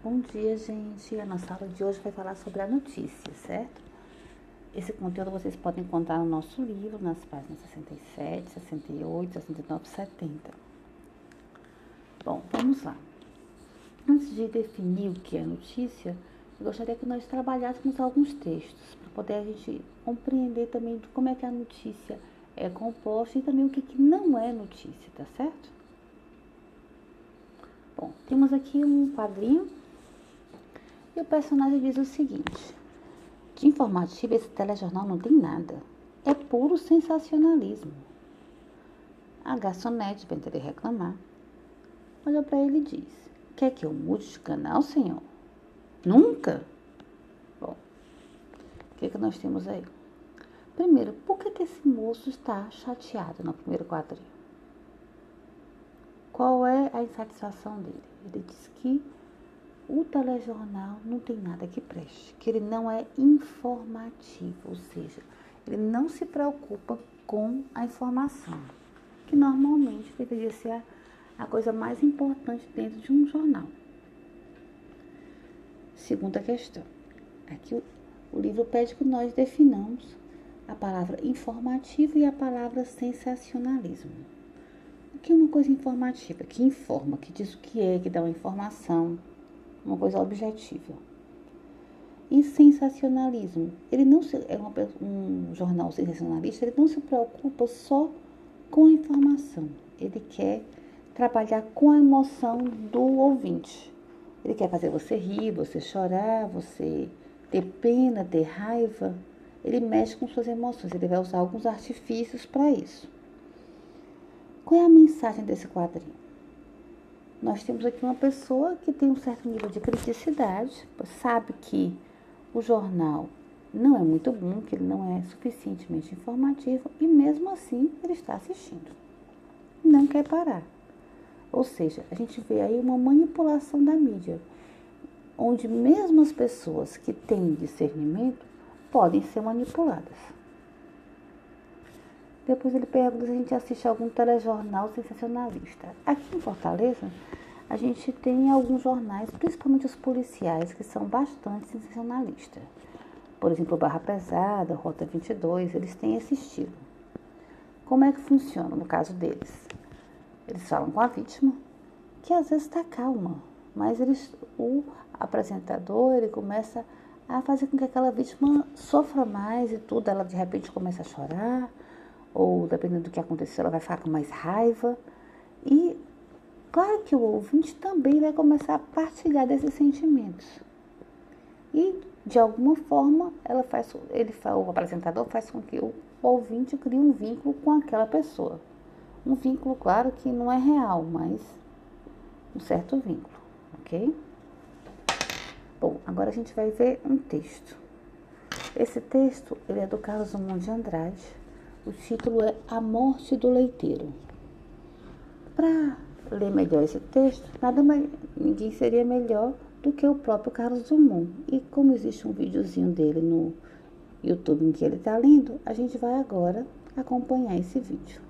Bom dia, gente. A nossa aula de hoje vai falar sobre a notícia, certo? Esse conteúdo vocês podem encontrar no nosso livro, nas páginas 67, 68, 69 e 70. Bom, vamos lá. Antes de definir o que é notícia, eu gostaria que nós trabalhássemos alguns textos, para poder a gente compreender também como é que a notícia é composta e também o que não é notícia, tá certo? Bom, temos aqui um quadrinho e o personagem diz o seguinte: de informativo, esse telejornal não tem nada. É puro sensacionalismo. A garçonete, vem querer reclamar, olha para ele e diz: quer que eu mude de canal, senhor? Nunca? Bom, o que nós temos aí? Primeiro, por que esse moço está chateado no primeiro quadrinho? Qual é a insatisfação dele? Ele diz que o telejornal não tem nada que preste, que ele não é informativo, ou seja, ele não se preocupa com a informação, que normalmente deveria ser a coisa mais importante dentro de um jornal. Segunda questão. Aqui o livro pede que nós definamos a palavra informativo e a palavra sensacionalismo. O que é uma coisa informativa? Que informa, que diz o que é, que dá uma informação, uma coisa objetiva. E sensacionalismo, ele não é um jornal sensacionalista, ele não se preocupa só com a informação, ele quer trabalhar com a emoção do ouvinte. Ele quer fazer você rir, você chorar, você ter pena, ter raiva. Ele mexe com suas emoções, ele vai usar alguns artifícios para isso. Qual é a mensagem desse quadrinho? Nós temos aqui uma pessoa que tem um certo nível de criticidade, sabe que o jornal não é muito bom, que ele não é suficientemente informativo e mesmo assim ele está assistindo. Não quer parar. Ou seja, a gente vê aí uma manipulação da mídia, onde mesmo as pessoas que têm discernimento podem ser manipuladas. Depois ele pergunta se a gente assiste algum telejornal sensacionalista. Aqui em Fortaleza, a gente tem alguns jornais, principalmente os policiais, que são bastante sensacionalistas. Por exemplo, Barra Pesada, Rota 22, eles têm esse estilo. Como é que funciona no caso deles? Eles falam com a vítima, que às vezes está calma, mas o apresentador ele começa a fazer com que aquela vítima sofra mais e tudo. Ela de repente começa a chorar, ou dependendo do que aconteceu, ela vai ficar com mais raiva. E claro que o ouvinte também vai começar a partilhar desses sentimentos. E, de alguma forma, o apresentador faz com que o ouvinte crie um vínculo com aquela pessoa. Um vínculo, claro, que não é real, mas um certo vínculo, ok? Bom, agora a gente vai ver um texto. Esse texto ele é do Carlos Drummond de Andrade. O título é A Morte do Leiteiro. Para ler melhor esse texto, ninguém seria melhor do que o próprio Carlos Drummond. E como existe um videozinho dele no YouTube em que ele está lendo, a gente vai agora acompanhar esse vídeo.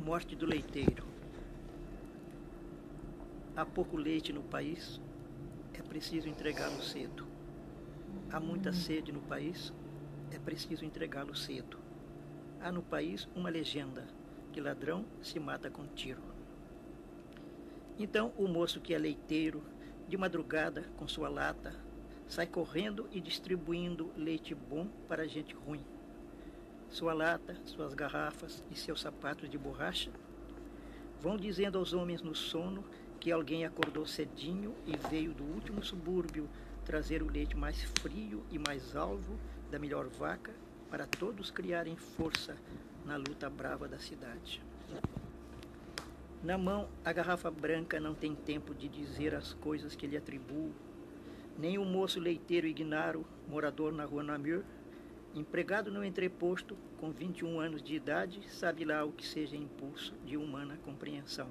Morte do leiteiro. Há pouco leite no país, é preciso entregá-lo cedo. Há muita sede no país, é preciso entregá-lo cedo. Há no país uma legenda, que ladrão se mata com tiro. Então o moço que é leiteiro, de madrugada com sua lata, sai correndo e distribuindo leite bom para gente ruim. Sua lata, suas garrafas e seus sapatos de borracha vão dizendo aos homens no sono que alguém acordou cedinho e veio do último subúrbio trazer o leite mais frio e mais alvo da melhor vaca para todos criarem força na luta brava da cidade. Na mão, a garrafa branca não tem tempo de dizer as coisas que lhe atribuo, nem o moço leiteiro Ignaro, morador na rua Namur, empregado no entreposto, com 21 anos de idade, sabe lá o que seja impulso de humana compreensão.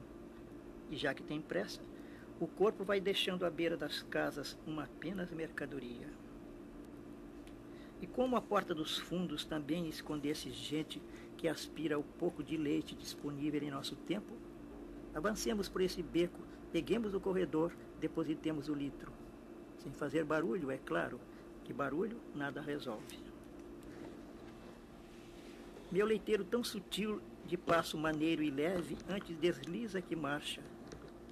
E já que tem pressa, o corpo vai deixando à beira das casas uma apenas mercadoria. E como a porta dos fundos também escondesse gente que aspira ao pouco de leite disponível em nosso tempo, Avancemos por esse beco, peguemos o corredor, depositemos o litro. Sem fazer barulho, é claro, que barulho nada resolve. Meu leiteiro tão sutil, de passo maneiro e leve, antes desliza que marcha.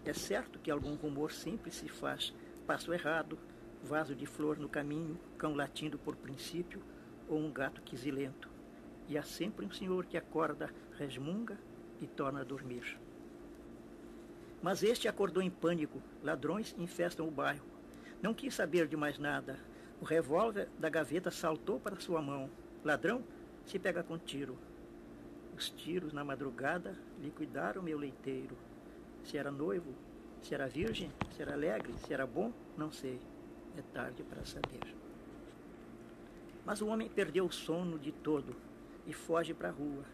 É certo que algum rumor sempre se faz, passo errado, vaso de flor no caminho, cão latindo por princípio, ou um gato quisilento. E há sempre um senhor que acorda, resmunga e torna a dormir. Mas este acordou em pânico, ladrões infestam o bairro. Não quis saber de mais nada. O revólver da gaveta saltou para sua mão. Ladrão se pega com tiro. Os tiros na madrugada liquidaram meu leiteiro. Se era noivo, se era virgem, se era alegre, se era bom, não sei. É tarde para saber. Mas o homem perdeu o sono de todo e foge para a rua.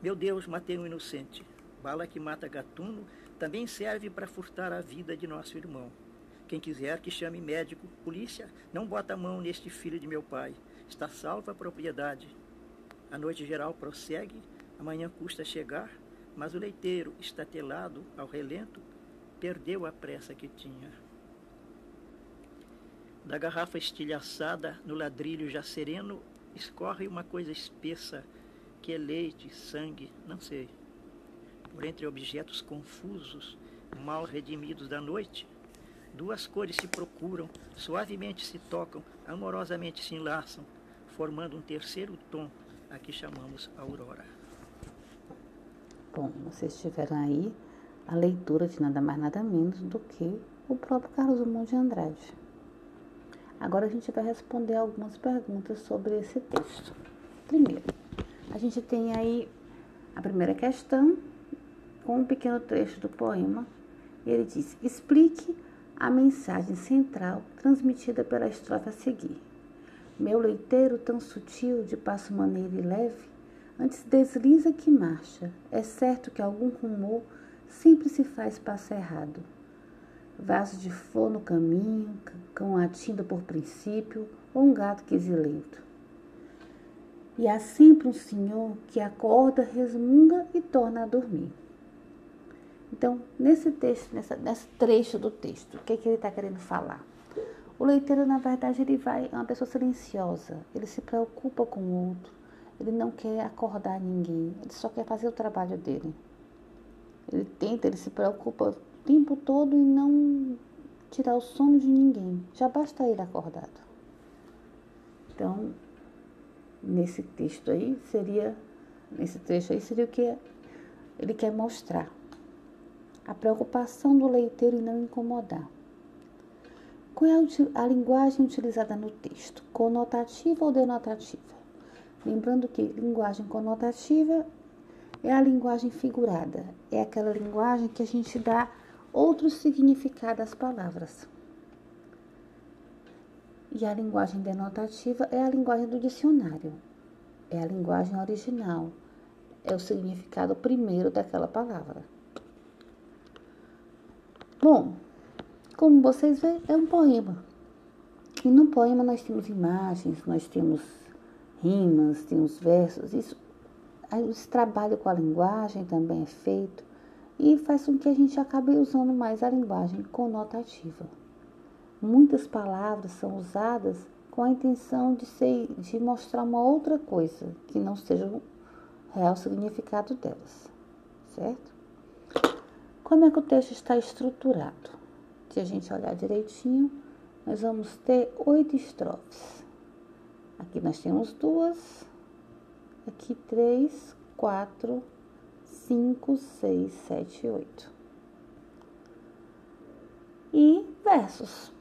Meu Deus, matei um inocente. Bala que mata gatuno também serve para furtar a vida de nosso irmão. Quem quiser que chame médico, polícia, não bota a mão neste filho de meu pai. Está salva a propriedade. A noite geral prossegue, amanhã custa chegar, mas o leiteiro, estatelado ao relento, perdeu a pressa que tinha. Da garrafa estilhaçada, no ladrilho já sereno, escorre uma coisa espessa, que é leite, sangue, não sei. Por entre objetos confusos, mal redimidos da noite, duas cores se procuram, suavemente se tocam, amorosamente se enlaçam, formando um terceiro tom, a que chamamos aurora. Bom, vocês tiveram aí a leitura de nada mais nada menos do que o próprio Carlos Drummond de Andrade. Agora a gente vai responder algumas perguntas sobre esse texto. Primeiro, a gente tem aí a primeira questão com um pequeno trecho do poema. Ele diz: explique a mensagem central transmitida pela estrofe a seguir. Meu leiteiro tão sutil, de passo maneiro e leve, antes desliza que marcha. É certo que algum rumor sempre se faz passo errado. Vaso de flor no caminho, cão latindo por princípio, ou um gato quisilento. E há sempre um senhor que acorda, resmunga e torna a dormir. Então, nesse texto, nesse trecho do texto, o que ele está querendo falar? O leiteiro, na verdade, é uma pessoa silenciosa, ele se preocupa com o outro, ele não quer acordar ninguém, ele só quer fazer o trabalho dele. Ele se preocupa o tempo todo em não tirar o sono de ninguém, já basta ele acordado. Então, nesse trecho aí seria o que ele quer mostrar. A preocupação do leiteiro em não incomodar. Qual é a linguagem utilizada no texto? Conotativa ou denotativa? Lembrando que linguagem conotativa é a linguagem figurada. É aquela linguagem que a gente dá outro significado às palavras. E a linguagem denotativa é a linguagem do dicionário. É a linguagem original. É o significado primeiro daquela palavra. Bom, como vocês veem, é um poema. E no poema nós temos imagens, nós temos rimas, temos versos. Esse trabalho com a linguagem também é feito e faz com que a gente acabe usando mais a linguagem conotativa. Muitas palavras são usadas com a intenção de mostrar uma outra coisa, que não seja o real significado delas, certo? Como é que o texto está estruturado? Se a gente olhar direitinho, nós vamos ter 8 estrofes. Aqui nós temos 2, aqui 3, 4, 5, 6, 7, 8. E versos.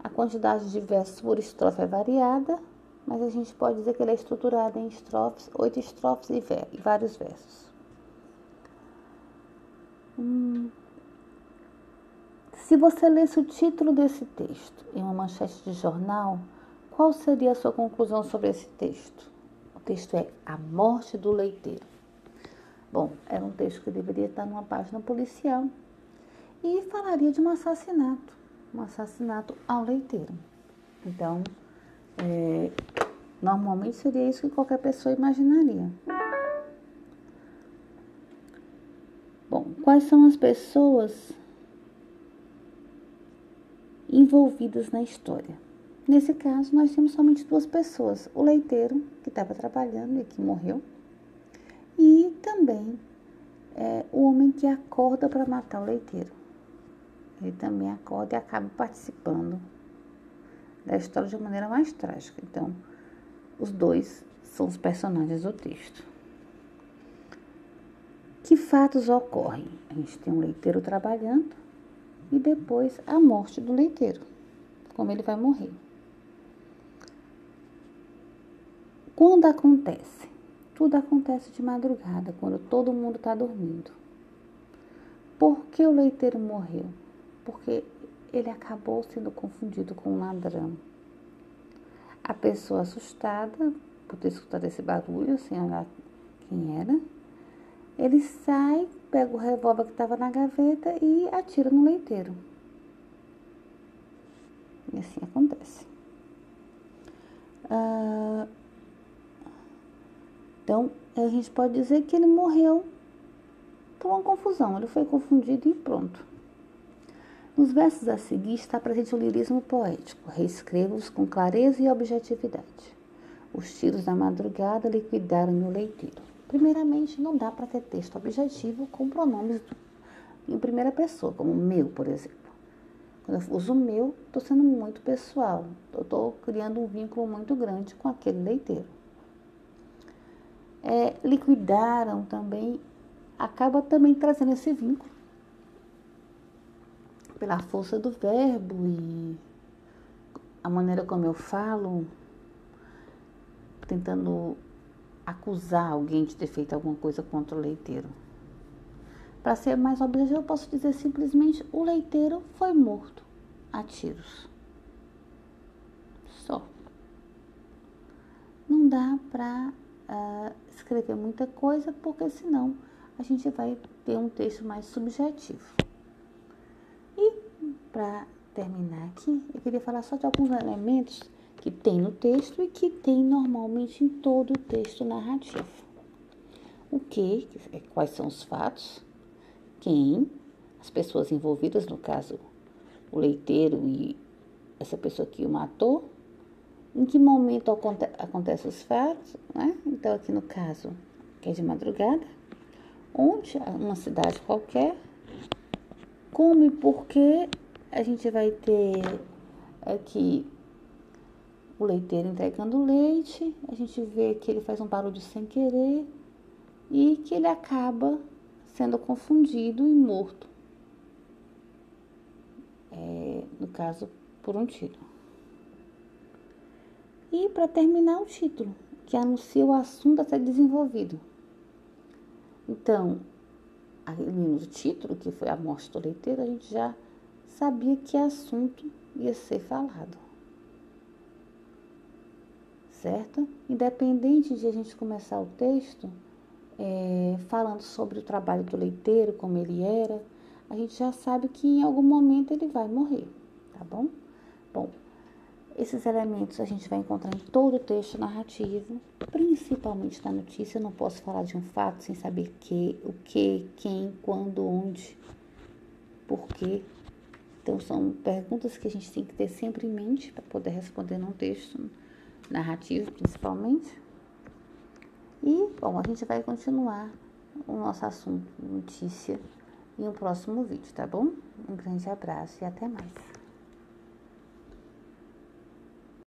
A quantidade de versos por estrofe é variada, mas a gente pode dizer que ele é estruturado em estrofes, 8 estrofes e vários versos. Se você lesse o título desse texto em uma manchete de jornal, qual seria a sua conclusão sobre esse texto? O texto é A Morte do Leiteiro. Bom, era um texto que deveria estar numa página policial e falaria de um assassinato ao leiteiro. Então, normalmente seria isso que qualquer pessoa imaginaria. Bom, quais são as pessoas envolvidas na história? Nesse caso, nós temos somente 2 pessoas. O leiteiro, que estava trabalhando e que morreu, e também o homem que acorda para matar o leiteiro. Ele também acorda e acaba participando da história de uma maneira mais trágica. Então, os 2 são os personagens do texto. Que fatos ocorrem? A gente tem um leiteiro trabalhando e depois a morte do leiteiro, como ele vai morrer. Quando acontece? Tudo acontece de madrugada, quando todo mundo está dormindo. Por que o leiteiro morreu? Porque ele acabou sendo confundido com um ladrão. A pessoa assustada por ter escutado esse barulho, sem olhar quem era, ele sai, pega o revólver que estava na gaveta e atira no leiteiro. E assim acontece. Então, a gente pode dizer que ele morreu por uma confusão. Ele foi confundido e pronto. Nos versos a seguir está presente o lirismo poético. Reescrevo-os com clareza e objetividade. Os tiros da madrugada liquidaram-me o leiteiro. Primeiramente, não dá para ter texto objetivo com pronomes em primeira pessoa, como meu, por exemplo. Quando eu uso meu, estou sendo muito pessoal. Eu estou criando um vínculo muito grande com aquele leiteiro. Liquidaram também, acaba também trazendo esse vínculo pela força do verbo e a maneira como eu falo, tentando acusar alguém de ter feito alguma coisa contra o leiteiro. Para ser mais objetivo, eu posso dizer simplesmente: o leiteiro foi morto a tiros. Só. Não dá para escrever muita coisa, porque senão a gente vai ter um texto mais subjetivo. E para terminar aqui, eu queria falar só de alguns elementos que tem no texto e que tem normalmente em todo o texto narrativo. O que? Quais são os fatos? Quem? As pessoas envolvidas, no caso, o leiteiro e essa pessoa que o matou. Em que momento acontecem os fatos, né? Então, aqui no caso, que é de madrugada, onde? Uma cidade qualquer. Como e por que a gente vai ter aqui o leiteiro entregando leite, a gente vê que ele faz um barulho sem querer e que ele acaba sendo confundido e morto. No caso, por um tiro. E para terminar, o título, que anuncia o assunto a ser desenvolvido. Então, ali no título, que foi a morte do leiteiro, a gente já sabia que assunto ia ser falado. Certo? Independente de a gente começar o texto falando sobre o trabalho do leiteiro, como ele era, a gente já sabe que em algum momento ele vai morrer, tá bom? Bom, esses elementos a gente vai encontrar em todo o texto narrativo, principalmente na notícia. Eu não posso falar de um fato sem saber o que, quem, quando, onde, por quê. Então, são perguntas que a gente tem que ter sempre em mente para poder responder num texto narrativo, principalmente. E, bom, a gente vai continuar o nosso assunto, notícia, em um próximo vídeo, tá bom? Um grande abraço e até mais.